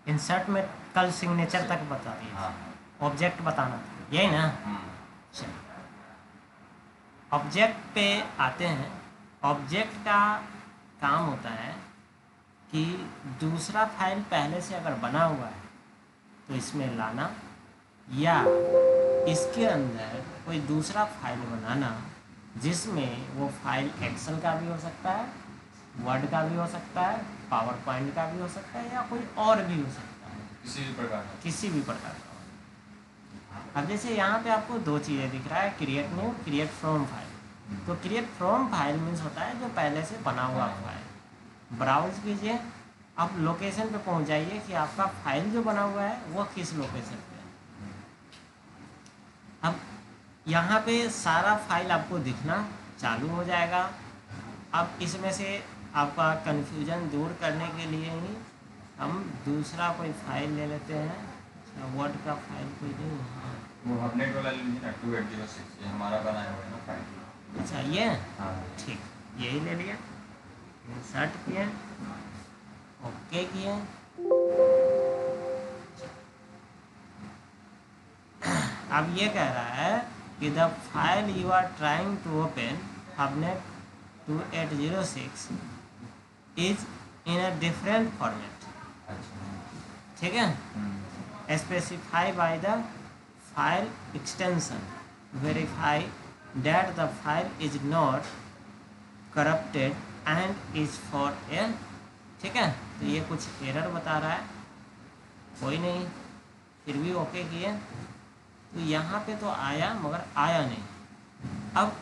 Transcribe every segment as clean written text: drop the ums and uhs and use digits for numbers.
Insert में कल signature तक बता दिए, हाँ ऑब्जेक्ट बताना था, यही ना। चलिए ऑब्जेक्ट पे आते हैं। ऑब्जेक्ट का काम होता है कि दूसरा फाइल पहले से अगर बना हुआ है तो इसमें लाना, या इसके अंदर कोई दूसरा फाइल बनाना जिसमें वो फाइल एक्सेल का भी हो सकता है, वर्ड का भी हो सकता है, पावर पॉइंट का भी हो सकता है, या कोई और भी हो सकता है, किसी भी प्रकार का। अब जैसे यहाँ पे आपको दो चीज़ें दिख रहा है, create new, create from file. तो क्रिएट फ्रॉम फाइल मीन्स होता है जो पहले से बना हुआ फाइल। ब्राउज कीजिए, आप लोकेशन पे पहुँच जाइए कि आपका फाइल जो बना हुआ है वो किस लोकेशन पे है। अब यहाँ पे सारा फाइल आपको दिखना चालू हो जाएगा। अब इसमें से आपका कन्फ्यूजन दूर करने के लिए ही हम दूसरा कोई फाइल ले लेते हैं। वर्ड का फाइल कोई नहीं है, वो हबनेट वाला ले लीजिए ना, 2806 ये हमारा बनाया हुआ है ना फाइल। अच्छा ये हाँ ठीक, यही ले लिया, इंसर्ट किए, ओके किए। अब ये कह रहा है कि the file you are trying to open Hubnet 2806 is in a different format. ठीक है, specify by the file extension, verify that the file is not corrupted and is for a. ठीक है, तो ये कुछ एरर बता रहा है, कोई नहीं, फिर भी ओके किए। तो यहाँ पे तो आया मगर आया नहीं। अब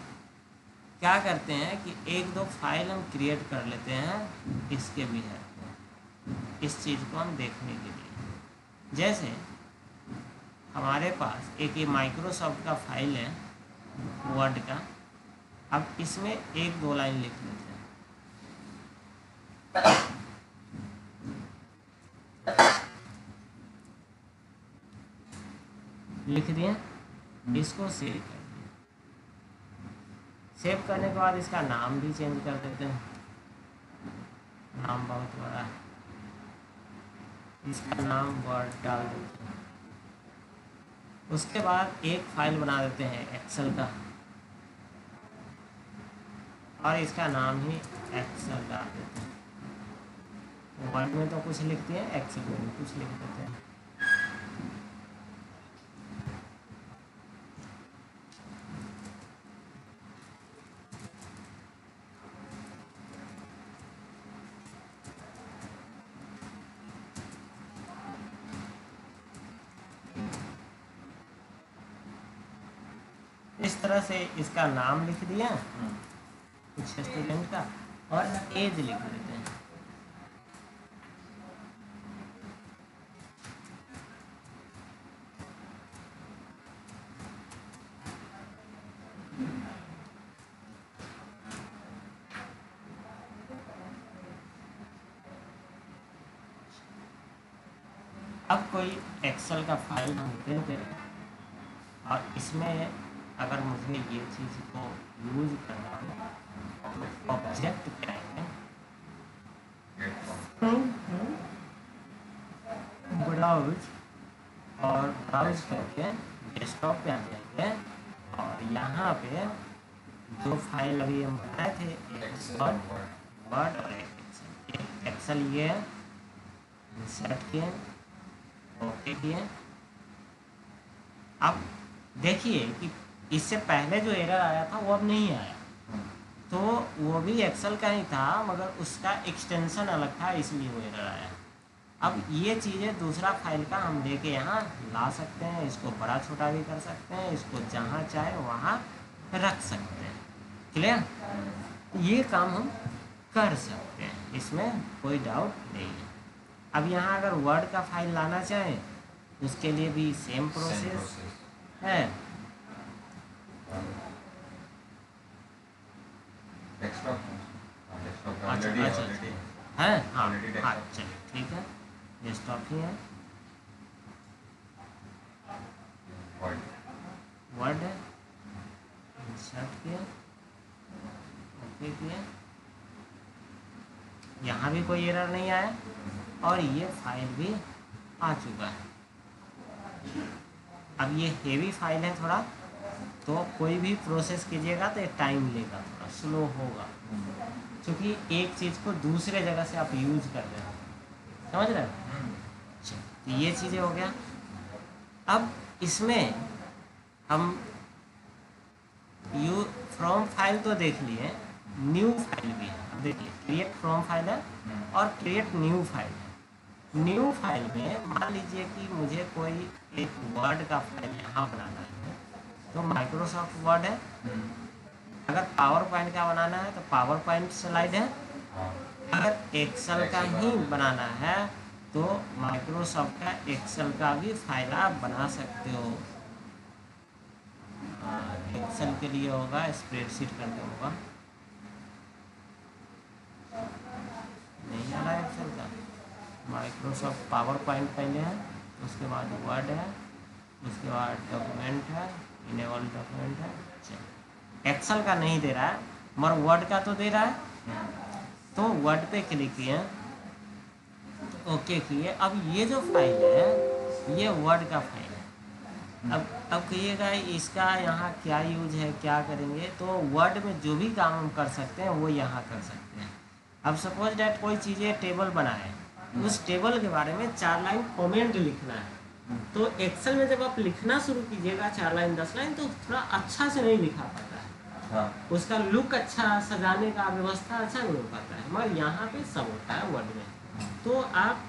क्या करते हैं कि एक दो फाइल हम क्रिएट कर लेते हैं इसके भी है, इस चीज़ को हम देखने के लिए। जैसे हमारे पास एक ये माइक्रोसॉफ्ट का फाइल है वर्ड का। अब इसमें एक दो लाइन लिख लेते हैं। लिख दिए, इसको सेव कर दिए। सेव करने के बाद इसका नाम भी चेंज कर देते हैं, नाम बहुत बड़ा है, इसका नाम वर्ड डाल देते हैं। उसके बाद एक फाइल बना देते हैं एक्सेल का, और इसका नाम ही एक्सेल डाल देते हैं। वर्ड में तो कुछ लिखते हैं, एक्सेल में भी कुछ लिख देते हैं। इस तरह से इसका नाम लिख दिया कुछ स्टूडेंट का, और एज लिख देते हैं। अब कोई एक्सेल का फाइल हम ओपन करें, और इसमें अगर मुझे ये चीज़ को यूज करना है तो ऑब्जेक्ट क्या है, ब्राउज, और ब्राउज करके डेस्कटॉप पे आ जाएंगे, और यहाँ पे जो फाइल अभी हम बनाए थे वर्ड और एक एक्सेल, ये इंसर्ट किए, ओके किए। अब देखिए कि इससे पहले जो एरर आया था वो अब नहीं आया, तो वो भी एक्सेल का ही था मगर उसका एक्सटेंशन अलग था, इसलिए वो एरर आया। अब ये चीज़ें दूसरा फाइल का हम लेके यहाँ ला सकते हैं, इसको बड़ा छोटा भी कर सकते हैं, इसको जहाँ चाहे वहाँ रख सकते हैं। क्लियर, ये काम हम कर सकते हैं, इसमें कोई डाउट नहीं है। अब यहाँ अगर वर्ड का फाइल लाना चाहें उसके लिए भी सेम प्रोसेस है। अच्छा है, हाँ हाँ चलिए ठीक है, डेस्कटॉप ही है, वर्ड है, इंसर्ट किया, ओके किया। यहाँ भी कोई एरर नहीं आया, और ये फाइल भी आ चुका है। अब ये हेवी फाइल है थोड़ा, तो कोई भी प्रोसेस कीजिएगा तो टाइम लेगा, थोड़ा स्लो होगा, क्योंकि एक चीज़ को दूसरे जगह से आप यूज कर रहे हो, समझ रहे हो। अच्छा, तो ये चीज़ें हो गया। अब इसमें हम यू फ्रॉम फाइल तो देख लिए, न्यू फाइल भी है। अब देखिए, क्रिएट फ्रॉम फाइल है और क्रिएट न्यू फाइल है। न्यू फाइल में मान लीजिए कि मुझे कोई एक वर्ड का फाइल यहाँ बनाना है, तो माइक्रोसॉफ्ट वर्ड है। अगर पावर पॉइंट का बनाना है तो पावर पॉइंट स्लाइड है। अगर एक्सेल का ही बनाना है तो माइक्रोसॉफ्ट का एक्सेल का भी फाइल आप बना सकते हो। एक्सेल के लिए होगा, स्प्रेडशीट करके होगा, नहीं आ रहा है एक्सेल का। माइक्रोसॉफ्ट पावर पॉइंट पहले है, उसके बाद वर्ड है, उसके बाद डॉक्यूमेंट है, इनेबल डॉक्यूमेंट है। एक्सेल का नहीं दे रहा है मगर वर्ड का तो दे रहा है, तो वर्ड पे क्लिक किए, ओके किए। अब ये जो फाइल है ये वर्ड का फाइल है। अब कहिएगा इसका यहाँ क्या यूज है, क्या करेंगे, तो वर्ड में जो भी काम हम कर सकते हैं वो यहाँ कर सकते हैं। अब सपोज डैट कोई चीज़ें टेबल बनाए, उस टेबल के बारे में 4 लाइन कमेंट लिखना है, तो एक्सेल में जब आप लिखना शुरू कीजिएगा 4 लाइन 10 लाइन, तो थोड़ा अच्छा से नहीं लिखा पाता है। हाँ। उसका लुक अच्छा, सजाने का व्यवस्था अच्छा नहीं हो पाता है, मगर यहाँ पे सब होता है वर्ड में। तो आप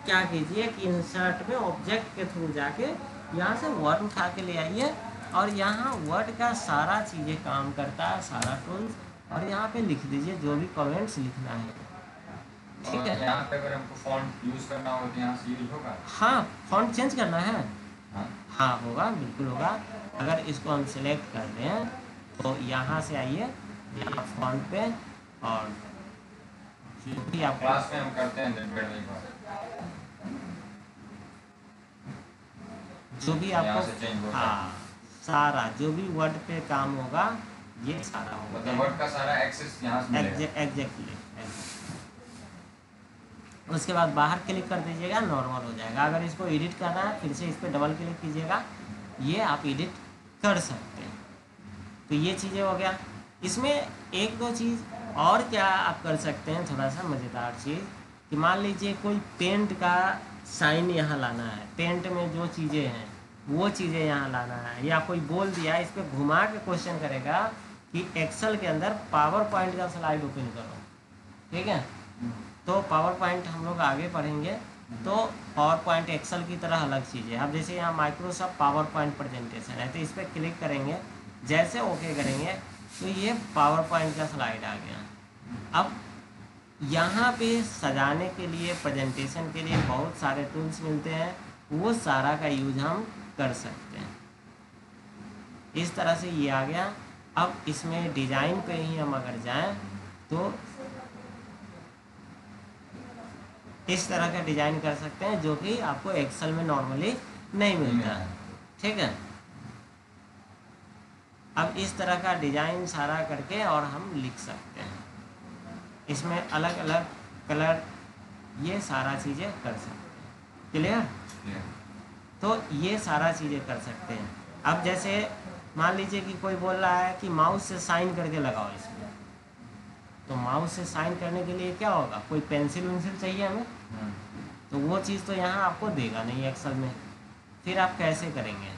क्या कीजिए कि इंसर्ट में ऑब्जेक्ट के थ्रू जाके यहाँ से वर्ड उठा के ले आइए, और यहाँ वर्ड का सारा चीज़ें काम करता है, सारा टूल्स, और यहाँ पे लिख दीजिए जो भी कमेंट्स लिखना है, ठीक है। यहाँ पे अगर हमको फॉन्ट यूज करना हो तो यहाँ से यूज होगा? हाँ, फॉन्ट चेंज करना है। हाँ, हाँ होगा, बिल्कुल होगा। अगर इसको हम सिलेक्ट कर दें तो यहाँ से आइए, यहाँ फॉन्ट पे, और जो भी आप क्लास में हम करते हैं जो भी आपको, हाँ, सारा जो भी वर्ड पे काम होगा ये सारा होगा, मतलब वर्ड का सारा एक्सेस यहाँ से मिलेगा। एग्जैक्टली। उसके बाद बाहर क्लिक कर दीजिएगा, नॉर्मल हो जाएगा। अगर इसको एडिट करना है फिर से इस पर डबल क्लिक कीजिएगा, ये आप एडिट कर सकते हैं। तो ये चीज़ें हो गया। इसमें एक दो चीज़ और क्या आप कर सकते हैं, थोड़ा सा मज़ेदार चीज़, कि मान लीजिए कोई पेंट का साइन यहाँ लाना है, पेंट में जो चीज़ें हैं वो चीज़ें यहाँ लाना है, या कोई बोल दिया, इस पर घुमा के क्वेश्चन करेगा कि एक्सेल के अंदर पावर पॉइंट का स्लाइड ओपन करो, ठीक है। तो पावर पॉइंट हम लोग आगे पढ़ेंगे। तो पावर पॉइंट एक्सेल की तरह अलग चीज़ है। अब जैसे यहाँ माइक्रोसॉफ्ट पावर पॉइंट प्रेजेंटेशन है, तो इस पर क्लिक करेंगे, जैसे ओके करेंगे तो ये पावर पॉइंट का स्लाइड आ गया। अब यहाँ पे सजाने के लिए, प्रेजेंटेशन के लिए बहुत सारे टूल्स मिलते हैं, वो सारा का यूज हम कर सकते हैं। इस तरह से ये आ गया। अब इसमें डिज़ाइन पे ही हम अगर जाएं तो इस तरह का डिज़ाइन कर सकते हैं जो कि आपको एक्सेल में नॉर्मली नहीं मिलता है, ठीक है। अब इस तरह का डिज़ाइन सारा करके और हम लिख सकते हैं। इसमें अलग अलग कलर, ये सारा चीज़ें कर सकते हैं। क्लियर? तो ये सारा चीज़ें कर सकते हैं। अब जैसे मान लीजिए कि कोई बोल रहा है कि माउस से साइन करके लगाओ इसमें, तो माउस से साइन करने के लिए क्या होगा, कोई पेंसिल वेंसिल चाहिए हमें, तो वो चीज़ तो यहाँ आपको देगा नहीं एक्सेल में। फिर आप कैसे करेंगे,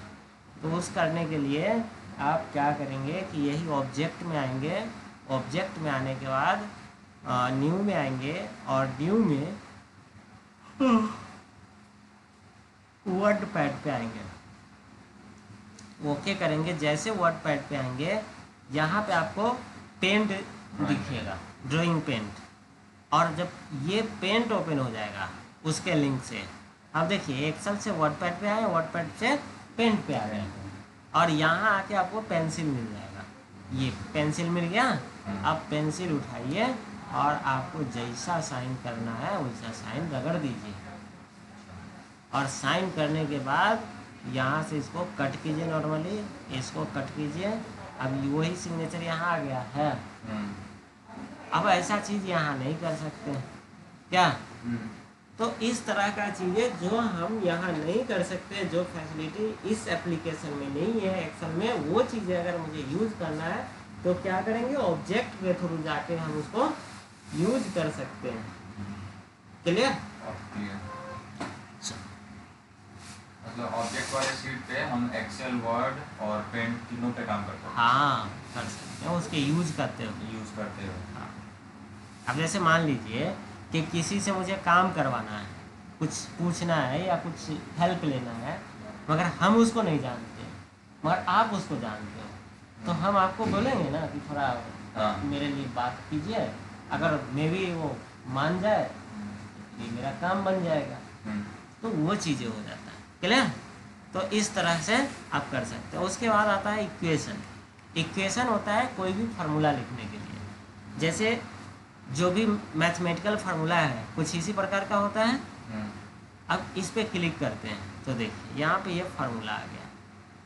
तो उस करने के लिए आप क्या करेंगे कि यही ऑब्जेक्ट में आएंगे, ऑब्जेक्ट में आने के बाद न्यू में आएंगे, और न्यू में वर्ड पैड पे आएंगे, ओके करेंगे। जैसे वर्ड पैड पे आएंगे, यहाँ पे आपको पेंट दिखेगा, ड्राइंग पेंट, और जब ये पेंट ओपन हो जाएगा उसके लिंक से, अब देखिए एक्सेल से वर्ड पैड पे आए, वर्ड पैड से पेंट पे आ गए, और यहाँ आके आपको पेंसिल मिल जाएगा। ये पेंसिल मिल गया। अब पेंसिल उठाइए और आपको जैसा साइन करना है वैसा साइन रगड़ दीजिए, और साइन करने के बाद यहाँ से इसको कट कीजिए, नॉर्मली इसको कट कीजिए। अब वही सिग्नेचर यहाँ आ गया है। अब ऐसा चीज़ यहाँ नहीं कर सकते क्या, तो इस तरह का चीज़ें जो हम यहाँ नहीं कर सकते, जो फैसिलिटी इस एप्लीकेशन में नहीं है एक्सेल में, वो चीज़ें अगर मुझे यूज़ करना है तो क्या करेंगे, ऑब्जेक्ट के थ्रू जाके हम उसको यूज कर सकते हैं। क्लियर? मतलब ऑब्जेक्ट वाले शीट पे हम एक्सेल, वर्ड और पेंट तीनों पे काम करते हैं। हाँ, कर सकते हैं, उसके यूज करते हो। यूज करते हो। हाँ। अब जैसे मान लीजिए कि किसी से मुझे काम करवाना है, कुछ पूछना है या कुछ हेल्प लेना है, मगर हम उसको नहीं जानते, मगर आप उसको जानते हो, तो हम आपको बोलेंगे ना कि थोड़ा हाँ। मेरे लिए बात कीजिए। अगर मे भी वो मान जाए ये मेरा काम बन जाएगा, तो वो चीज़ें हो जाता है। क्लियर? तो इस तरह से आप कर सकते हो। उसके बाद आता है इक्वेशन। इक्वेशन होता है कोई भी फार्मूला लिखने के लिए, जैसे जो भी मैथमेटिकल फार्मूला है कुछ इसी प्रकार का होता है। अब इस पे क्लिक करते हैं तो देखिए यहाँ पे ये फार्मूला आ गया।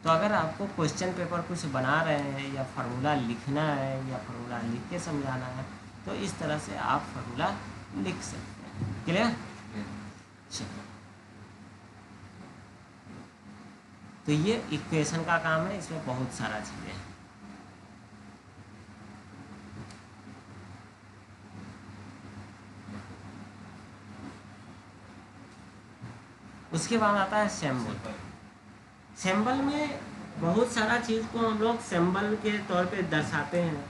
तो अगर आपको क्वेश्चन पेपर कुछ बना रहे हैं या फार्मूला लिखना है या फार्मूला लिख के समझाना है, तो इस तरह से आप फार्मूला लिख सकते हैं। क्लियर? चलो, तो ये इक्वेशन का काम है, इसमें बहुत सारा चीज़ें हैं। उसके बाद आता है सिंबल। सिंबल में बहुत सारा चीज़ को हम लोग सिंबल के तौर पे दर्शाते हैं।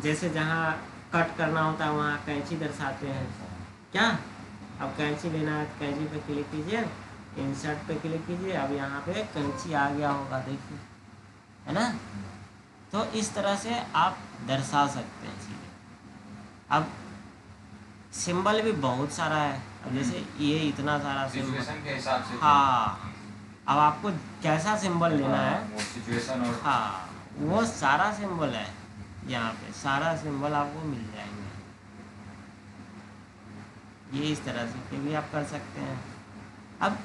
जैसे जहाँ कट करना होता है वहाँ कैंची दर्शाते हैं। क्या? अब कैंची लेना है तो कैंची पे क्लिक कीजिए, इंसर्ट पे क्लिक कीजिए, अब यहाँ पे कैंची आ गया होगा, देखिए, है ना? तो इस तरह से आप दर्शा सकते हैं चीज़ें। अब सिंबल भी बहुत सारा है। अब जैसे ये इतना सारा सिंबल, सिचुएशन के हिसाब से। हाँ, अब आपको कैसा सिंबल लेना है, वो सिचुएशन और हाँ, वो सारा सिंबल है यहाँ पे, सारा सिंबल आपको मिल जाएंगे। ये इस तरह से के भी आप कर सकते हैं। अब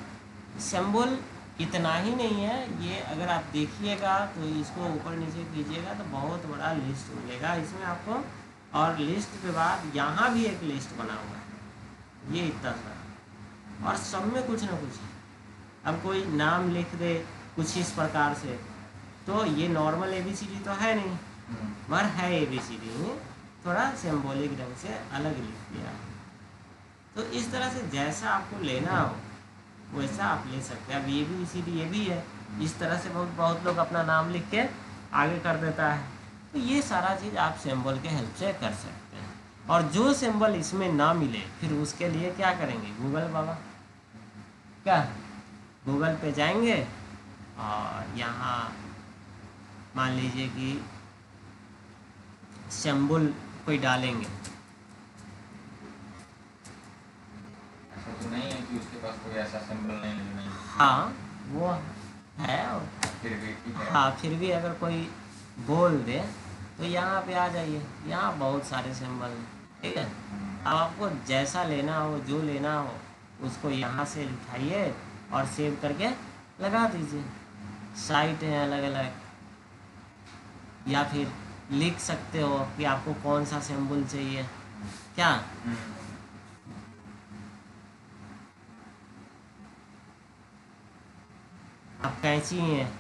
सिंबल इतना ही नहीं है, ये अगर आप देखिएगा तो इसको ऊपर नीचे कीजिएगा तो बहुत बड़ा लिस्ट मिलेगा इसमें आपको। और लिस्ट के बाद यहाँ भी एक लिस्ट बना हुआ है, ये इतना सारा, और सब में कुछ ना कुछ है। अब कोई नाम लिख दे कुछ इस प्रकार से, तो ये नॉर्मल ABCD तो है नहीं, मगर है ABCD में, थोड़ा सिंबॉलिक ढंग से अलग लिख दिया। तो इस तरह से जैसा आपको लेना हो वैसा आप ले सकते हैं। अब ABCD ये भी है, इस तरह से बहुत लोग अपना नाम लिख के आगे कर देता है। तो ये सारा चीज़ आप सिंबल के हेल्प से कर सकते हैं। और जो सिंबल इसमें ना मिले फिर उसके लिए क्या करेंगे, गूगल बाबा, क्या गूगल पे जाएंगे और यहाँ मान लीजिए कि सिंबल कोई डालेंगे, ऐसा तो नहीं है कि उसके पास कोई ऐसा सिंबल नहीं है। हाँ वो है, और फिर भी ठीक है। हाँ फिर भी अगर कोई बोल दे तो यहाँ पे आ जाइए, यहाँ बहुत सारे सिंबल हैं, ठीक है। अब आपको जैसा लेना हो, जो लेना हो, उसको यहाँ से उठाइए और सेव करके लगा दीजिए। साइट है अलग अलग, या फिर लिख सकते हो कि आपको कौन सा सिंबल चाहिए, क्या। अब कैंची है,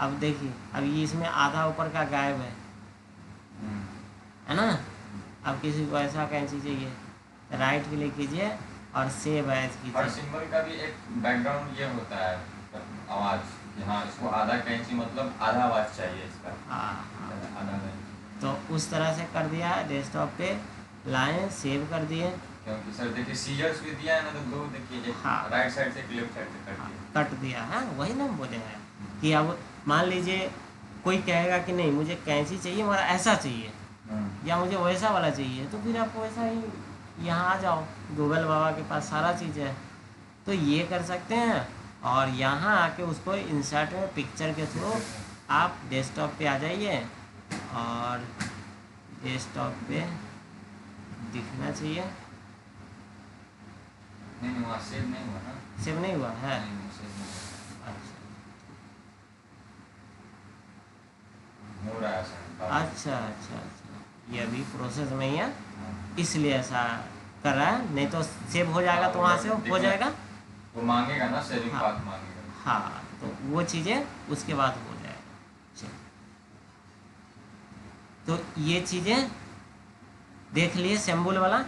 अब देखिए, अब ये इसमें आधा ऊपर का गायब है ना। अब किसी को ऐसा कैंची चाहिए, राइट क्लिक कीजिए और सेव एज और कीजिए। सिंबल का भी एक बैकग्राउंड ये होता है, आवाज कि हाँ इसको आधा कैंची मतलब आधा आवाज चाहिए इसका। हाँ, आधा नहीं। तो उस तरह से कर दिया है, डेस्कटॉप पे लाएं, सेव कर दिए। क्योंकि सर देखिए सीजर्स भी दिया है ना, तो दो देखिए, एक हाँ। राइट साइड से एक लेफ्ट साइड से कर दिया। कट दिया है, वही ना हम बोले हैं कि अब मान लीजिए कोई कहेगा कि नहीं मुझे कैंची चाहिए मगर ऐसा चाहिए, या मुझे वैसा वाला चाहिए, तो फिर आपको वैसा ही यहाँ आ जाओ, गूगल बाबा के पास सारा चीज़ है, तो ये कर सकते हैं। और यहाँ आके उसको इंसर्ट में पिक्चर के थ्रू आप डेस्कटॉप पे आ जाइए, और डेस्कटॉप पे दिखना चाहिए। नहीं वहाँ सेव नहीं हुआ ना। सेव नहीं हुआ है, नहीं, सेव नहीं हुआ। अच्छा हो रहा है सर। अच्छा अच्छा अच्छा, ये अभी प्रोसेस में ही है, इसलिए ऐसा कर रहा है, नहीं तो सेव हो जाएगा तो वहाँ से हो जाएगा। वो मांगेगा ना, सेविंग हाँ। पाथ मांगेगा। हाँ, तो वो चीज़ें उसके बाद हो जाएगा। तो ये चीज़ें देख लिए सिंबल वाला।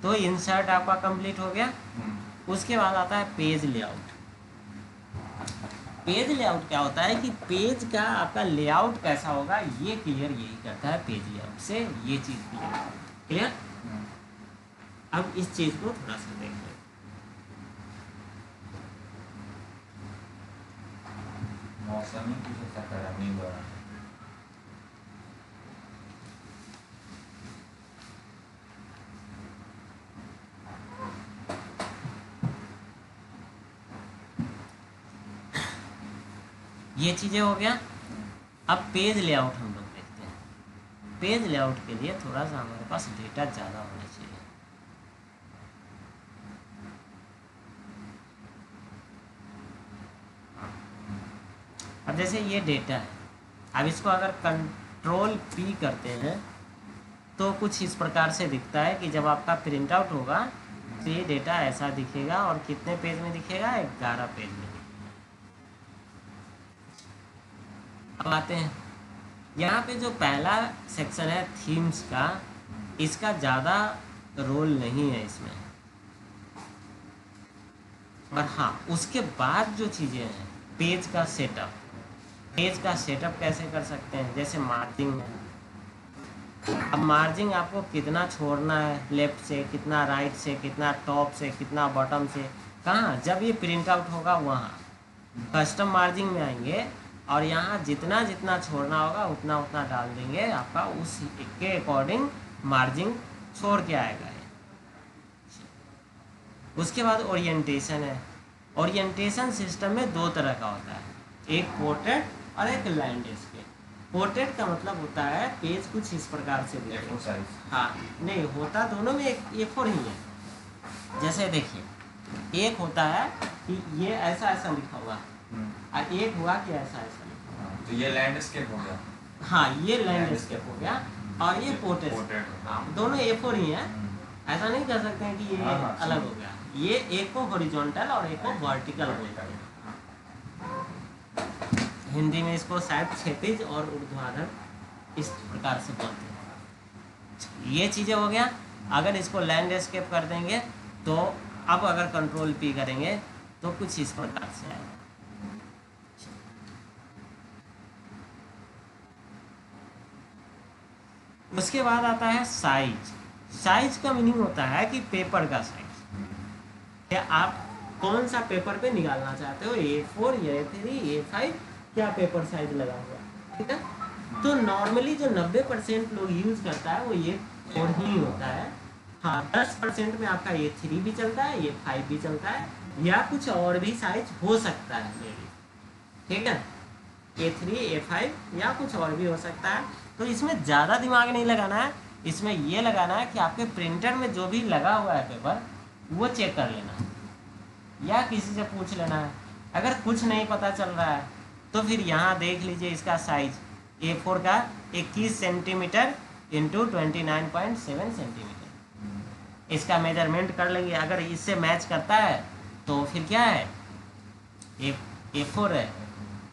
तो इंसर्ट आपका कंप्लीट हो गया। उसके बाद आता है पेज लेआउट। पेज लेआउट क्या होता है कि पेज का आपका लेआउट कैसा होगा ये क्लियर यही करता है पेज लेआउट से, ये चीज़ क्लियर। अब इस चीज़ को थोड़ा सा देख लें। मौसम ही कुछ ऐसा खराब नहीं हो रहा। ये चीज़ें हो गया। अब पेज लेआउट हम लोग देखते हैं। पेज लेआउट के लिए थोड़ा सा हमारे पास डेटा ज़्यादा होना चाहिए। अब जैसे ये डेटा है, अब इसको अगर कंट्रोल पी करते हैं तो कुछ इस प्रकार से दिखता है कि जब आपका प्रिंट आउट होगा तो ये डेटा ऐसा दिखेगा। और कितने पेज में दिखेगा? 11 पेज में। अब आते हैं यहाँ पे जो पहला सेक्शन है थीम्स का, इसका ज़्यादा रोल नहीं है इसमें। और हाँ, उसके बाद जो चीज़ें हैं, पेज का सेटअप। पेज का सेटअप कैसे कर सकते हैं? जैसे मार्जिंग है। अब मार्जिंग आपको कितना छोड़ना है, लेफ्ट से कितना, राइट से कितना, टॉप से कितना, बॉटम से, कहाँ? जब ये प्रिंट आउट होगा वहाँ कस्टम मार्जिंग में आएंगे और यहाँ जितना जितना छोड़ना होगा उतना उतना डाल देंगे। आपका उस के अकॉर्डिंग मार्जिंग छोड़ के आएगा ये। उसके बाद ओरिएंटेशन है। ओरिएंटेशन सिस्टम में दो तरह का होता है, एक पोर्ट्रेट और एक लैंडस्केप। पोर्ट्रेट का मतलब होता है पेज कुछ इस प्रकार से दिखे। हाँ, नहीं होता दोनों में एक और ही है। जैसे देखिए, एक होता है कि ये ऐसा ऐसा लिखा हुआ और एक हुआ कि ऐसा ऐसा लिखा हुआ। तो ये लैंडस्केप हो गया। हाँ, ये लैंडस्केप हो गया और ये पोर्ट्रेट। हाँ, दोनों A4 ही है। ऐसा नहीं कर सकते हैं कि ये अलग हो गया। ये एक को हॉरिजॉन्टल और एक को वर्टिकल बोलते हैं। हिंदी में इसको शायद क्षैतिज और ऊर्ध्वाधर इस प्रकार से बोलते हैं। ये चीज़ें हो गया। अगर इसको लैंडस्केप कर देंगे तो अब अगर कंट्रोल पी करेंगे तो कुछ इस प्रकार से आएगा। उसके बाद आता है साइज। साइज का मीनिंग होता है कि पेपर का साइज, क्या आप कौन सा पेपर पे निकालना चाहते हो, A4 या A3 A5, क्या पेपर साइज लगा हुआ, ठीक है। तो नॉर्मली जो 90% लोग यूज़ करता है वो A4 ही होता है। हाँ, 10% में आपका A3 भी चलता है, A5 भी चलता है, या कुछ और भी साइज हो सकता है मेरी, ठीक है। A3 A5 या कुछ और भी हो सकता है। तो इसमें ज़्यादा दिमाग नहीं लगाना है। इसमें ये लगाना है कि आपके प्रिंटर में जो भी लगा हुआ है पेपर वो चेक कर लेना है या किसी से पूछ लेना है। अगर कुछ नहीं पता चल रहा है तो फिर यहाँ देख लीजिए इसका साइज A4 का 21 सेंटीमीटर इंटू 29.7 सेंटीमीटर। इसका मेजरमेंट कर लेंगे। अगर इससे मैच करता है तो फिर क्या है, A4 है।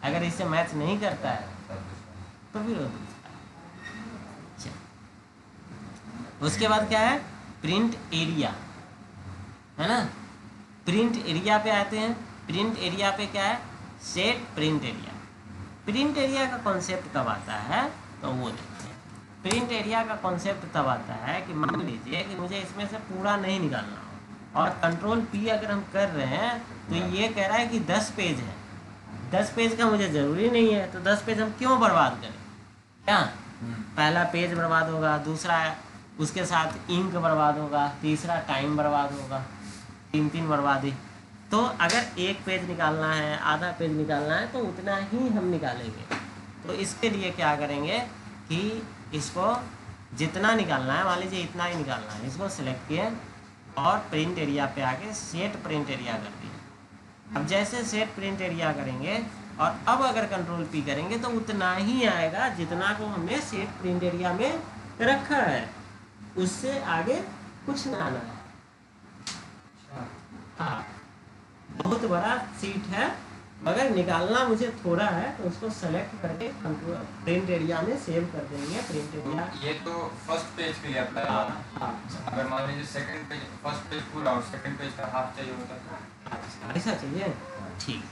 अगर इससे मैच नहीं करता है तो फिर उसके बाद क्या है, प्रिंट एरिया, है ना। प्रिंट एरिया पे आते हैं। प्रिंट एरिया पे क्या है, set print area. Print area का कॉन्सेप्ट कब आता है तो वो देखते हैं। प्रिंट एरिया का कॉन्सेप्ट तब आता है कि मान लीजिए कि मुझे इसमें से पूरा नहीं निकालना हो और कंट्रोल पी अगर हम कर रहे हैं तो ये कह रहा है कि 10 पेज है। 10 पेज का मुझे ज़रूरी नहीं है, तो 10 पेज हम क्यों बर्बाद करें? क्या पहला पेज बर्बाद होगा, दूसरा उसके साथ इंक बर्बाद होगा, तीसरा टाइम बर्बाद होगा, 3 बर्बादी। तो अगर एक पेज निकालना है, आधा पेज निकालना है तो उतना ही हम निकालेंगे। तो इसके लिए क्या करेंगे कि इसको जितना निकालना है, मान लीजिए इतना ही निकालना है, इसको सिलेक्ट किए और प्रिंट एरिया पे आके सेट प्रिंट एरिया कर दिए। अब जैसे सेट प्रिंट एरिया करेंगे और अब अगर कंट्रोल पी करेंगे तो उतना ही आएगा जितना को हमने सेट प्रिंट एरिया में रखा है, उससे आगे कुछ ना आना है। हाँ, बहुत बड़ा सीट है, मगर निकालना मुझे थोड़ा है, तो उसको सेलेक्ट करके प्रिंट एरिया में सेव कर देंगे। प्रिंट एरिया ये तो फर्स्ट पेज के लिए अप्लाई हाँ होगा। हाँ अगर मान लीजिए सेकंड पेज, फर्स्ट पेज पूरा और सेकंड पेज का हाफ चाहिए होता है। ऐसा चाहिए, ठीक।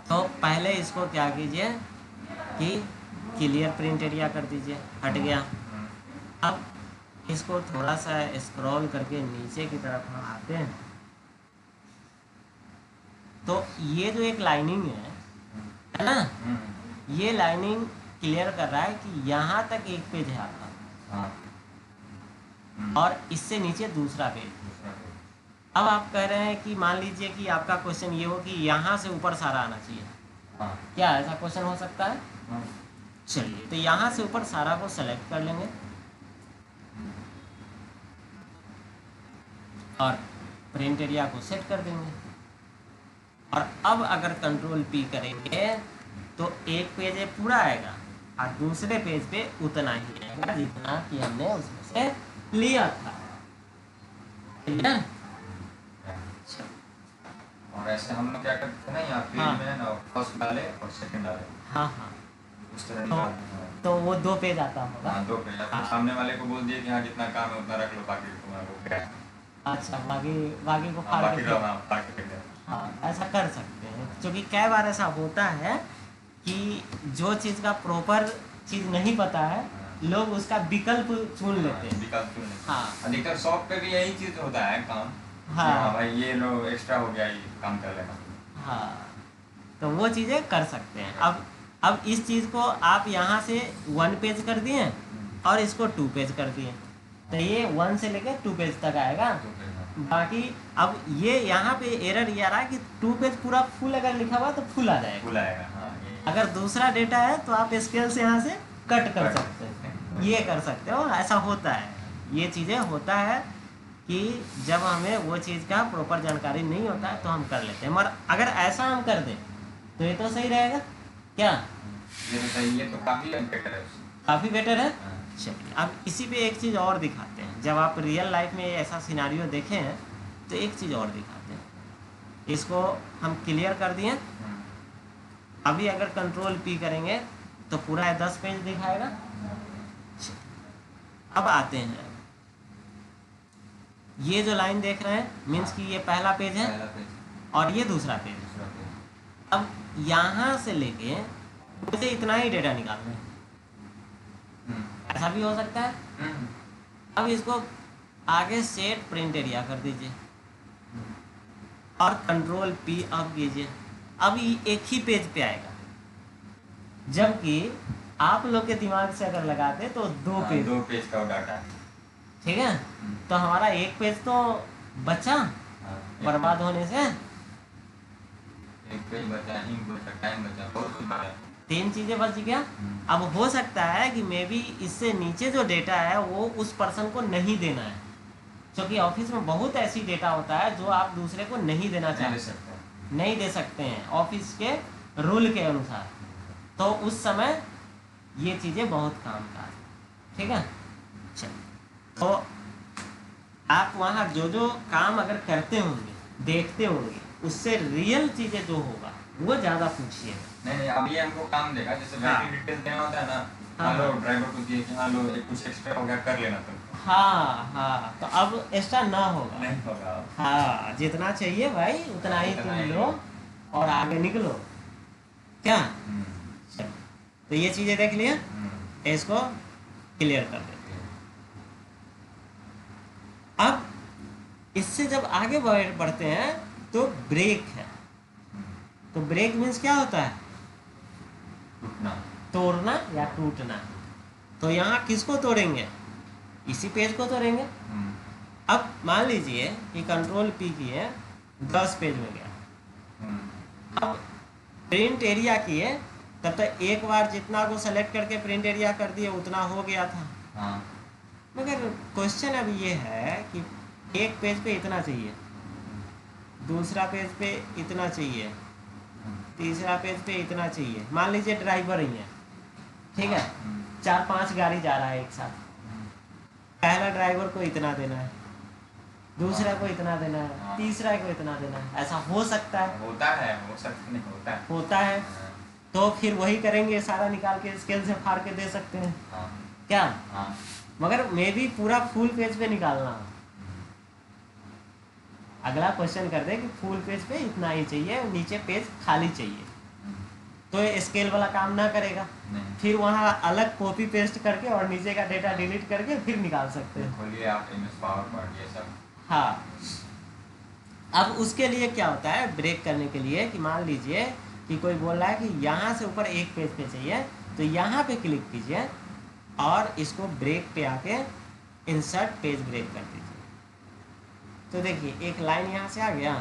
तो पहले इसको क्या कीजिए कि क्लियर प्रिंट एरिया कर दीजिए, हट गया। अब इसको थोड़ा सा स्क्रॉल करके नीचे की तरफ हम आते हैं, तो ये जो एक लाइनिंग है ना, ये लाइनिंग क्लियर कर रहा है कि यहाँ तक एक पेज है आपका, हाँ। और इससे नीचे दूसरा पेज। अब आप कह रहे हैं कि मान लीजिए कि आपका क्वेश्चन ये हो कि यहाँ से ऊपर सारा आना चाहिए, हाँ। क्या ऐसा क्वेश्चन हो सकता है? हाँ। चलिए, तो यहाँ से ऊपर सारा को सेलेक्ट कर लेंगे और प्रिंट एरिया को सेट कर देंगे। और अब अगर कंट्रोल पी करेंगे तो एक पेज ये पूरा आएगा और दूसरे पेज पे उतना ही आएगा जितना कि हमने उसमें से लिया था। ठीक है? और ऐसे हम लोग क्या करते हैं ना, यहाँ पेज हाँ। में है ना, फर्स्ट डाले और सेकंड डाले, हाँ हाँ, उस तरह निकालते हैं। तो वो 2 पेज आता होगा। हाँ, 2 पेज। हाँ। सामने वाले को बोल दिए कि हाँ जितना काम है उतना रख लो, बाकी तुम्हारा हो गया। अच्छा, बाकी को हाँ, फाड़ बाकी के का हाँ, बाकी का क्या। हाँ, ऐसा कर सकते हैं, क्योंकि कई बार ऐसा होता है कि जो चीज़ का प्रॉपर चीज़ नहीं पता है, लोग उसका विकल्प चुन लेते हैं। विकल्प चुनने। हाँ अधिकतर शॉप पे भी यही चीज होता है काम। हाँ। हाँ भाई, ये लो एक्स्ट्रा हो गया, ये काम कर लेना। हाँ, तो वो चीज़ें कर सकते हैं। अब इस चीज़ को आप यहाँ से 1 पेज कर दिए और इसको 2 पेज कर दिए, तो ये 1 से लेकर 2 पेज तक आएगा। तो फिर हाँ। बाकी अब ये यहाँ पे एरर ये आ रहा है कि 2 पेज पूरा फुल अगर लिखा हुआ तो फुल आ जाएगा। फुल आएगा, हाँ, ये। अगर दूसरा डेटा है तो आप स्केल से यहाँ से कट कर सकते हैं, ये कर सकते हो। ऐसा होता है, ये चीज़ें होता है कि जब हमें वो चीज़ का प्रॉपर जानकारी नहीं होता है तो हम कर लेते हैं, मगर अगर ऐसा हम कर दें तो ये तो सही रहेगा क्या? ये तो सही, ये तो काफी बेटर है। काफ़ी बेटर है। हाँ। चलिए, अब इसी पे एक चीज़ और दिखाते हैं। जब आप रियल लाइफ में ऐसा सिनारियो देखे हैं तो एक चीज़ और दिखाते हैं। इसको हम क्लियर कर दिए। अभी अगर कंट्रोल पी करेंगे तो पूरा 10 पेज दिखाएगा। अब आते हैं, ये जो लाइन देख रहे हैं मीन्स कि ये पहला पेज है पहला पेज, और ये दूसरा पेज। दूसरा पेज। अब यहाँ से लेके मुझे इतना ही डेटा निकालना है, ऐसा भी हो सकता है। अब इसको आगे सेट प्रिंट एरिया कर दीजिए और कंट्रोल पी अब कीजिए। अब ये एक ही पेज पे आएगा, जबकि आप लोग के दिमाग से अगर लगाते तो 2 पेज। 2 पेज का डाटा है। ठीक है, तो हमारा एक पेज तो बचा बर्बाद होने से। एक पेज बचा, इंक बचा, टाइम बचा, बहुत कुछ बचा। 3 चीज़ें बच गया। अब हो सकता है कि मे बी इससे नीचे जो डेटा है वो उस पर्सन को नहीं देना है, क्योंकि ऑफिस में बहुत ऐसी डेटा होता है जो आप दूसरे को नहीं देना नहीं दे चाहते, सकते। नहीं दे सकते हैं ऑफिस के रूल के अनुसार। तो उस समय ये चीज़ें बहुत काम का है। ठीक है, चलिए, तो आप वहाँ जो जो काम अगर करते होंगे, देखते होंगे, उससे रियल चीज़ें जो होगा वो ज़्यादा पूछिए। नहीं, अभी हमको काम देगा, जैसे हाँ। बैंक डिटेल देना होता है ना। हाँ। हाँ, लो ड्राइवर को दिए कि हाँ लो एक कुछ एक्स्ट्रा हो गया, कर लेना तुम। हाँ हाँ, तो अब एक्स्ट्रा ना होगा। नहीं होगा। हाँ, जितना चाहिए भाई उतना ही उतना तुम ही। लो और आगे निकलो। क्या? चलो, तो ये चीज़ें देख लिया, इसको क्लियर कर देते हैं। अब इससे जब आगे बढ़ते हैं तो ब्रेक है। तो ब्रेक मीन्स क्या होता है? टूटना। तोड़ना या टूटना। तो यहाँ किसको तोड़ेंगे? इसी पेज को तोड़ेंगे। अब मान लीजिए कि कंट्रोल पी किए, 10 पेज में गया। अब प्रिंट एरिया किए, तब तक एक बार जितना को सेलेक्ट करके प्रिंट एरिया कर दिए उतना हो गया था। हाँ। मगर क्वेश्चन अब ये है कि एक पेज पे इतना चाहिए, दूसरा पेज पे इतना चाहिए, तीसरा पेज पे इतना चाहिए। मान लीजिए ड्राइवर ही है, ठीक है, 4-5 गाड़ी जा रहा है एक साथ, पहला ड्राइवर को इतना देना है, दूसरा हाँ। को इतना देना है, हाँ। तीसरा को इतना देना है, ऐसा हो सकता है? होता है, हो सकता नहीं होता है। होता है। हाँ। तो फिर वही करेंगे, सारा निकाल के स्केल से फाड़ के दे सकते हैं हाँ। क्या? हाँ। मगर मे भी पूरा फुल पेज पे निकालना हो। अगला क्वेश्चन कर दे कि फुल पेज पे इतना ही चाहिए, नीचे पेज खाली चाहिए, तो ये स्केल वाला काम ना करेगा। नहीं। फिर वहाँ अलग कॉपी पेस्ट करके और नीचे का डेटा डिलीट करके फिर निकाल सकते हैं। खोलिए आप MS पावर पॉइंट ये सब। हाँ, अब उसके लिए क्या होता है, ब्रेक करने के लिए कि मान लीजिए कि कोई बोल रहा है कि यहाँ से ऊपर एक पेज पे चाहिए, तो यहाँ पे क्लिक कीजिए और इसको ब्रेक पे आके इंसर्ट पेज ब्रेक कर दीजिए। तो देखिए एक लाइन यहाँ से आ गया,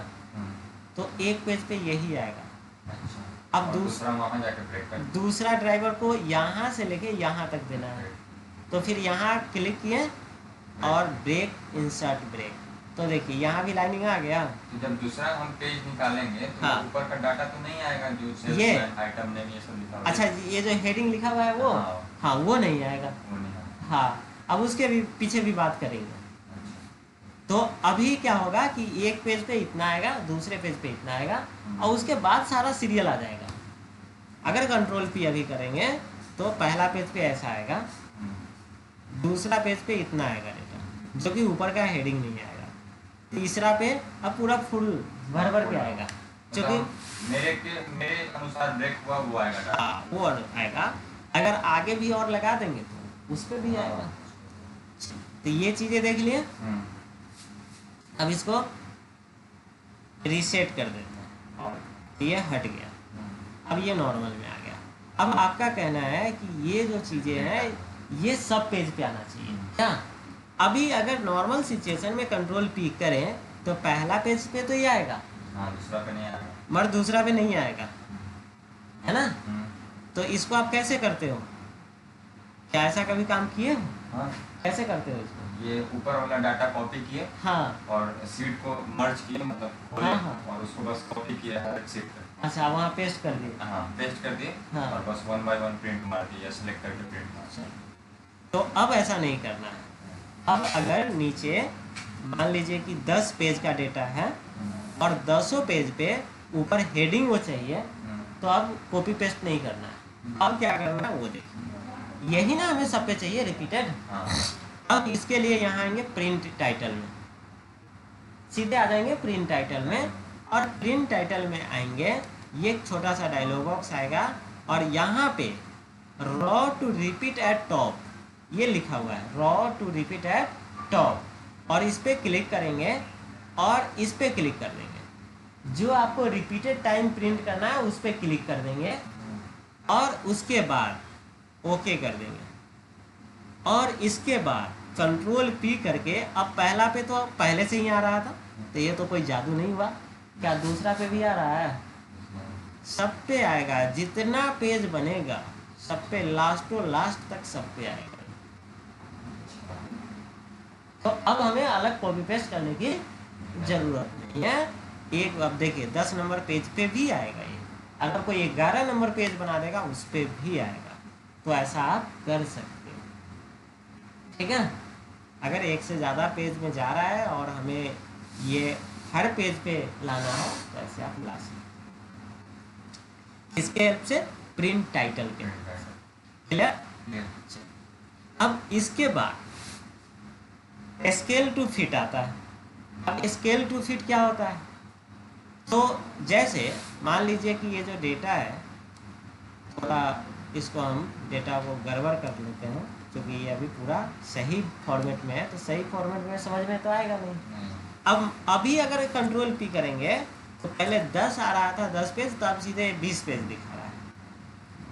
तो एक पेज पे यही आएगा। अच्छा। अब और दूसरा वहाँ जाके ब्रेक कर। दूसरा ड्राइवर को यहाँ से लेके यहाँ तक देना है, तो फिर यहाँ क्लिक किए और ब्रेक इंसर्ट ब्रेक, तो देखिए यहाँ भी लाइनिंग आ गया। तो जब दूसरा हम पेज निकालेंगे तो हाँ। ऊपर का डाटा तो नहीं आएगा जो ये आइटम नेम ये सब लिखा हुआ है। अच्छा, ये जो हेडिंग लिखा हुआ है वो, हाँ। हाँ वो नहीं आएगा। वो नहीं आएगा। हाँ, अब उसके भी पीछे भी बात करेंगे। तो अभी क्या होगा कि एक पेज पे इतना आएगा, दूसरे पेज पे इतना आएगा, और उसके बाद सारा सीरियल आ जाएगा। अगर कंट्रोल P अभी करेंगे तो पहला पेज पे ऐसा आएगा, दूसरा पेज पे इतना आएगा डेटा, जो कि ऊपर का हेडिंग नहीं आएगा, तीसरा पे अब पूरा फुल भर भर के आएगा, जो कि मेरे अनुसार ब्रेक हुआ वो आएगा डाटा। हाँ वो आएगा। अगर आगे भी और लगा देंगे तो उस पर भी आएगा। तो ये चीज़ें देख लिए। अब इसको रीसेट कर देते हैं और ये हट गया, अब ये नॉर्मल में आ गया। अब आपका कहना है कि ये जो चीज़ें हैं ये सब पेज पे आना चाहिए क्या? अभी अगर नॉर्मल सिचुएशन में कंट्रोल P करें तो पहला पेज पे तो ये आएगा, हाँ, दूसरा पे नहीं आएगा, मगर दूसरा पे नहीं आएगा, है ना? तो इसको आप कैसे करते हो? क्या ऐसा कभी काम किए हो? हाँ। कैसे करते हो इसको? ये ऊपर वाला डाटा कॉपी किए हाँ और सीट को मर्ज किए, मतलब खोले, हाँ, हाँ। और उसको बस कॉपी किया हर एक सीट पे। अच्छा, वहाँ पेस्ट कर दिए। हाँ, पेस्ट कर दिए। हाँ। और बस 1 by 1 प्रिंट मार दिया, सेलेक्ट करके प्रिंट मार दिया। तो अब ऐसा नहीं करना है। अब अगर नीचे मान लीजिए कि 10 पेज का डेटा है और 10 पेज पे ऊपर हेडिंग वो चाहिए, तो अब कॉपी पेस्ट नहीं करना है। अब क्या करना है वो देखिए, यही ना हमें सब पे चाहिए रिपीटेड। हाँ। अब इसके लिए यहाँ आएंगे प्रिंट टाइटल में, सीधे आ जाएंगे प्रिंट टाइटल में, और प्रिंट टाइटल में आएंगे, ये एक छोटा सा डायलॉग बॉक्स आएगा और यहाँ पे row to repeat at top ये लिखा हुआ है, row to repeat at top, और इस पर क्लिक करेंगे और इस पर क्लिक कर देंगे। जो आपको रिपीटेड टाइम प्रिंट करना है उस पर क्लिक कर देंगे और उसके बाद ओके कर देंगे, और इसके बाद कंट्रोल P करके, अब पहला पे तो पहले से ही आ रहा था, तो ये तो कोई जादू नहीं हुआ। क्या दूसरा पे भी आ रहा है? सब पे आएगा, जितना पेज बनेगा सब पे लास्टों लास्ट तक सब पे आएगा। तो अब हमें अलग कॉपी पेस्ट करने की जरूरत नहीं है। एक अब देखिए 10 नंबर पेज पे भी आएगा ये, अगर कोई 11 नंबर पेज बना देगा उस पे भी आएगा। तो ऐसा आप कर सकते हो, ठीक है। अगर एक से ज़्यादा पेज में जा रहा है और हमें ये हर पेज पे लाना हो तो ऐसे आप ला सकते, इसके हेल्प से प्रिंट टाइटल के। क्लियर? अब इसके बाद स्केल टू फिट आता है। अब स्केल टू फिट क्या होता है? तो जैसे मान लीजिए कि ये जो डेटा है, थोड़ा इसको हम डेटा को गड़बड़ कर लेते हैं, क्योंकि ये अभी पूरा सही फॉर्मेट में है, तो सही फॉर्मेट में समझ में तो आएगा नहीं। अब अभी अगर कंट्रोल P करेंगे तो पहले 10 आ रहा था 10 पेज, तो अब सीधे 20 पेज दिखा रहा है।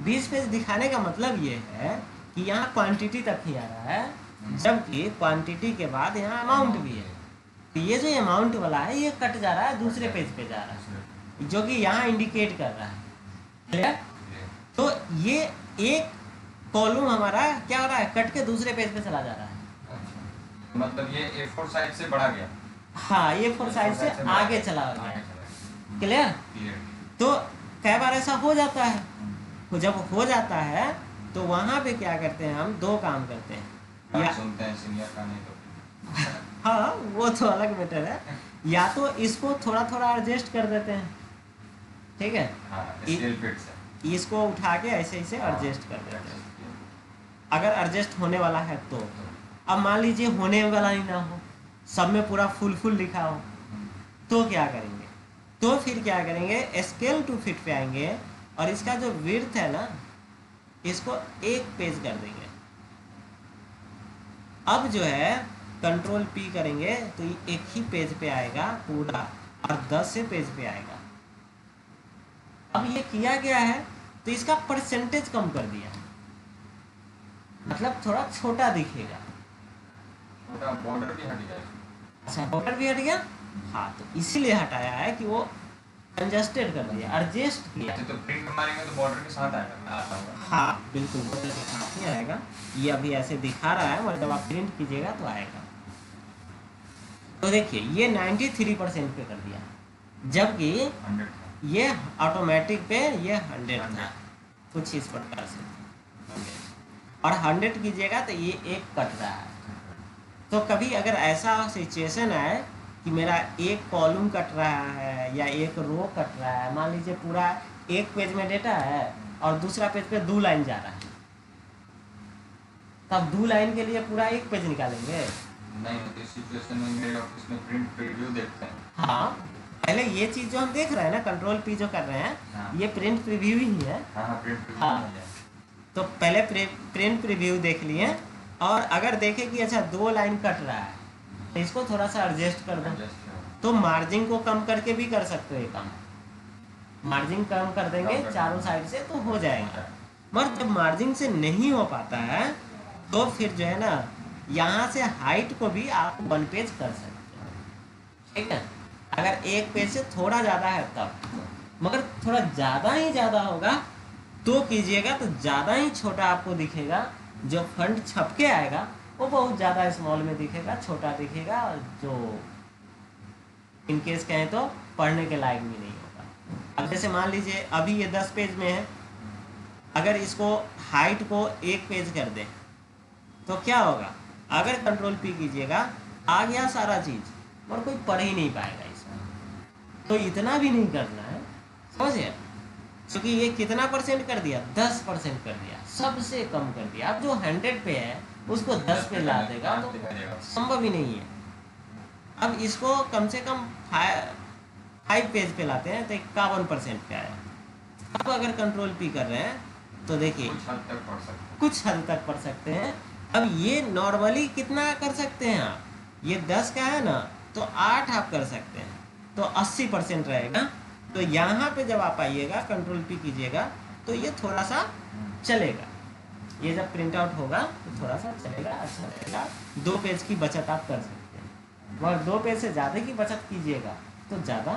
20 पेज दिखाने का मतलब ये है कि यहाँ क्वांटिटी तक ही आ रहा है, जबकि क्वांटिटी के बाद यहाँ अमाउंट भी है। तो ये जो अमाउंट वाला है ये कट जा रहा है, दूसरे पेज पे जा रहा है, जो कि यहाँ इंडिकेट कर रहा है। क्लियर? तो ये एक कॉलम हमारा क्या हो रहा है, कट के दूसरे पेज पे चला जा रहा है। मतलब ये A4 साइज से बढ़ा गया। हाँ, ये A4 साइज से आगे चला गया। क्लियर? तो कई बार ऐसा हो जाता है। जब हो जाता है तो वहाँ पे क्या करते हैं, हम दो काम करते हैं। या सुनते हैं सीनियर का, नहीं तो हाँ वो तो अलग मैटर है। या तो इसको थोड़ा थोड़ा एडजस्ट कर देते हैं, ठीक है, हाँ इ- स्केल फिट से। इसको उठा के ऐसे ऐसे हाँ, एडजस्ट कर देते हैं, adjust किया। अगर एडजस्ट होने वाला है तो। अब मान लीजिए होने वाला ही ना हो, सब में पूरा फुल फुल लिखा हो, तो क्या करेंगे? तो फिर क्या करेंगे, स्केल टू फिट पे आएंगे और इसका जो विड्थ है ना, इसको एक पेज कर देंगे। अब जो है कंट्रोल पी करेंगे तो ये एक ही पेज पे आएगा पूरा, और 10 से पेज पे आएगा। अब ये किया गया है तो इसका परसेंटेज कम कर दिया, मतलब थोड़ा छोटा दिखेगा। छोटा बॉर्डर भी हट गया। अच्छा बॉर्डर भी हट गया, हाँ तो इसीलिए हटाया है कि वो कंजस्टेड कर दिया, एडजस्ट किया। अच्छा, तो प्रिंट मारेंगे तो बॉर्डर के साथ आएगा, आता होगा। हाँ बिल्कुल बॉर्डर के साथ ही आएगा। ये अभी ऐसे दिखा रहा है, मगर जब आप प्रिंट कीजिएगा तो आएगा। तो देखिए ये 93% पे कर दिया, जबकि 100 था। ये ऑटोमेटिक पे ये 100 था, कुछ इस प्रकार से। और 100 कीजिएगा तो ये एक कट रहा है। तो कभी अगर ऐसा सिचुएशन है कि मेरा एक कॉलम कट रहा है या एक रो कट रहा है, मान लीजिए पूरा एक पेज में डेटा है और दूसरा पेज पे 2 लाइन जा रहा है, तब 2 लाइन के लिए पूरा एक पेज निकालेंगे? नहीं, तो इस सिचुएशन में मेरे ऑफिस में प्रिंट प्रीव्यू देखते हैं। हाँ पहले ये चीज़ जो हम देख रहे हैं ना, कंट्रोल पी जो कर रहे हैं, हाँ। ये प्रिंट प्रीव्यू ही है। हाँ हाँ, प्रिंट प्रीव्यू हाँ। मिल जाए। तो पहले प्रिंट प्रीव्यू देख लिए, और अगर देखें कि अच्छा 2 लाइन कट रहा है तो इसको थोड़ा सा एडजस्ट कर दो। Adjust किया। तो मार्जिन को कम करके भी कर सकते हो ये काम, मार्जिन कम कर देंगे कम कर चारों देंगे। साइड से तो हो जाएगा। मगर जब मार्जिन से नहीं हो पाता है तो फिर जो है ना, यहाँ से हाइट को भी आप 1 पेज कर सकते हो, ठीक है। अगर एक पेज से थोड़ा ज़्यादा है तब, मगर थोड़ा ज़्यादा ही ज़्यादा होगा तो कीजिएगा, तो ज़्यादा ही छोटा आपको दिखेगा। जो फंड छप के आएगा वो बहुत ज़्यादा स्मॉल में दिखेगा, छोटा दिखेगा, और जो इनकेस कहें तो पढ़ने के लायक भी नहीं होगा। अब जैसे मान लीजिए अभी ये 10 पेज में है, अगर इसको हाइट को 1 पेज कर दें तो क्या होगा? अगर कंट्रोल पी कीजिएगा आ गया सारा चीज़, और कोई पढ़ ही नहीं पाएगा इसमें। तो इतना भी नहीं करना है, समझिए, क्योंकि ये कितना परसेंट कर दिया? 10% कर दिया, सबसे कम कर दिया। अब जो 100 पे है उसको 10 पे ला देगा तो संभव ही नहीं है। अब इसको कम से कम 5 पेज पे लाते हैं तो 51% पे आया। अब अगर कंट्रोल पी कर रहे हैं तो देखिए कुछ हद तक पढ़ सकते हैं। कुछ हद तक पढ़ सकते हैं। अब ये नॉर्मली कितना कर सकते हैं आप? ये 10 का है ना, तो 8 आप कर सकते हैं, तो 80% रहेगा। तो यहाँ पे जब आप आइएगा कंट्रोल पी कीजिएगा तो ये थोड़ा सा चलेगा। ये जब प्रिंट आउट होगा तो थोड़ा सा चलेगा, अच्छा रहेगा। 2 पेज की बचत आप कर सकते हैं, मगर 2 पेज से ज़्यादा की बचत कीजिएगा तो ज़्यादा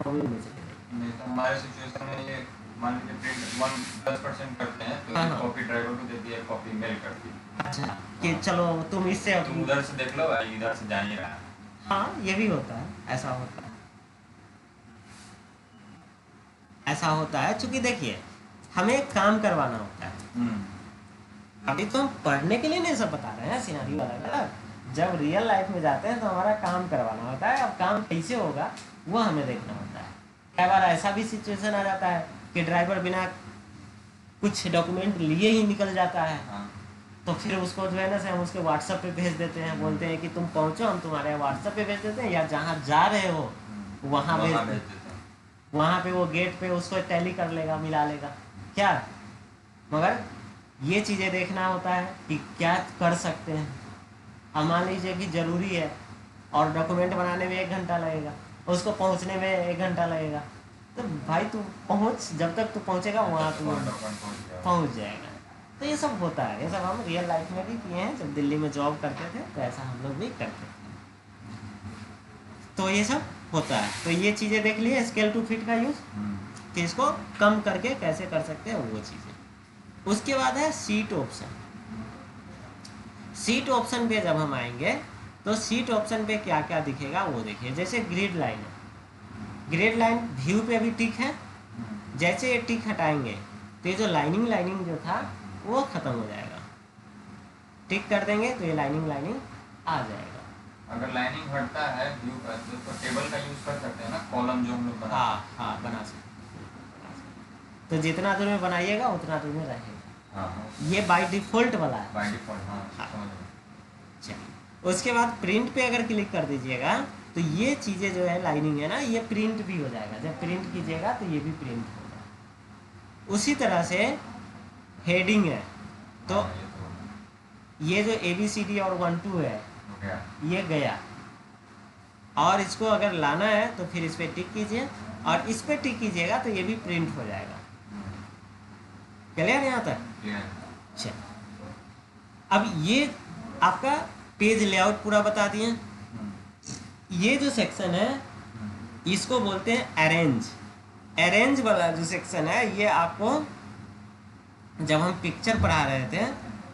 प्रॉब्लम में चलेगी। नहीं तो हमारे सिचुएशन में ये मान लीजिए प्रिंट 10% करते हैं तो हाँ, ये हाँ। कॉपी ड्राइवर को दे दिया, कॉपी मेल कर दी। अच्छा कि चलो तुम इससे तुम उधर से देख लो, इधर से जा नहीं रहा। हाँ ये भी होता है, ऐसा होता है, ऐसा होता है। चूंकि देखिए हमें एक काम करवाना होता है, अभी तो हम पढ़ने के लिए नहीं सब बता रहे हैं सिनेरियो वाला। जब रियल लाइफ में जाते हैं तो हमारा काम करवाना होता है। अब काम कैसे होगा वो हमें देखना होता है। कई बार ऐसा भी सिचुएशन आ जाता है कि ड्राइवर बिना कुछ डॉक्यूमेंट लिए ही निकल जाता है, हाँ। तो फिर उसको जो है ना से हम उसके व्हाट्सएप पे भेज देते हैं, बोलते हैं कि तुम पहुंचो, हम तुम्हारे व्हाट्सएप पे भेज देते हैं, या जहाँ जा रहे हो वहाँ भेज देते हैं। वहाँ पे वो गेट पे उसको टैली कर लेगा, मिला लेगा क्या। मगर ये चीज़ें देखना होता है कि क्या कर सकते हैं। अब मान लीजिए कि ज़रूरी है और डॉक्यूमेंट बनाने में 1 घंटा लगेगा, उसको पहुँचने में 1 घंटा लगेगा, तो भाई तू पहुँच, जब तक तू पहुँचेगा वहाँ तू पहुँच जाएगा। तो ये सब होता है, ये सब हम रियल लाइफ में भी किए हैं। जब दिल्ली में जॉब करते थे तो ऐसा हम लोग भी करते थे। तो ये सब होता है। तो ये चीज़ें देख लिए स्केल टू फिट का यूज़, कि इसको कम करके कैसे कर सकते हैं वो चीज़ें। उसके बाद है सीट ऑप्शन। सीट ऑप्शन पे जब हम आएंगे तो सीट ऑप्शन पे क्या क्या दिखेगा वो देखिए। जैसे ग्रिड लाइन है, ग्रिड लाइन व्यू पे अभी टिक है, जैसे ये टिक हटाएंगे तो ये जो लाइनिंग जो था वो ख़त्म हो जाएगा। टिक कर देंगे तो ये लाइनिंग आ जाएगा। अगर लाइनिंग हटता है व्यू का तो टेबल का यूज कर सकते हैं ना, कॉलम जो हम लोग बना हाँ बना सकते। तो जितना दूर में बनाइएगा उतना दूर में रहेगा। हाँ ये बाय डिफ़ॉल्ट वाला है। By default. हाँ हाँ। समझ गए। चलिए उसके बाद प्रिंट पे अगर क्लिक कर दीजिएगा तो ये चीज़ें जो है लाइनिंग है ना, ये प्रिंट भी हो जाएगा। जब प्रिंट कीजिएगा तो ये भी प्रिंट होगा। उसी तरह से हेडिंग है तो हाँ, ये जो ABCD और 1 2 है हो गया। ये गया, और इसको अगर लाना है तो फिर इस पर टिक कीजिए, और इस पर टिक कीजिएगा तो ये भी प्रिंट हो जाएगा। क्लियर यहाँ तक? क्लियर। अच्छा, अब ये आपका पेज लेआउट पूरा बता दिए। ये जो सेक्शन है इसको बोलते हैं अरेंज। अरेंज वाला जो सेक्शन है ये आपको जब हम पिक्चर पढ़ा रहे थे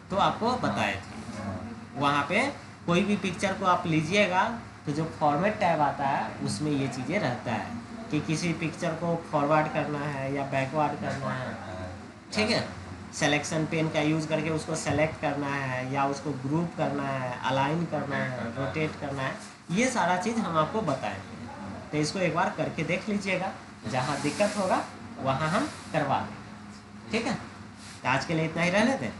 तो आपको बताए थे। वहाँ पे कोई भी पिक्चर को आप लीजिएगा तो जो फॉर्मेट टैब आता है उसमें ये चीज़ें रहता है कि किसी पिक्चर को फॉरवर्ड करना है या बैकवर्ड करना है, ठीक है। सिलेक्शन पेन का यूज़ करके उसको सेलेक्ट करना है या उसको ग्रुप करना है, अलाइन करना है, रोटेट करना है, ये सारा चीज़ हम आपको बताएंगे। तो इसको एक बार करके देख लीजिएगा, जहाँ दिक्कत होगा वहाँ हम करवा देंगे, ठीक है। तो आज के लिए इतना ही रह लेते हैं।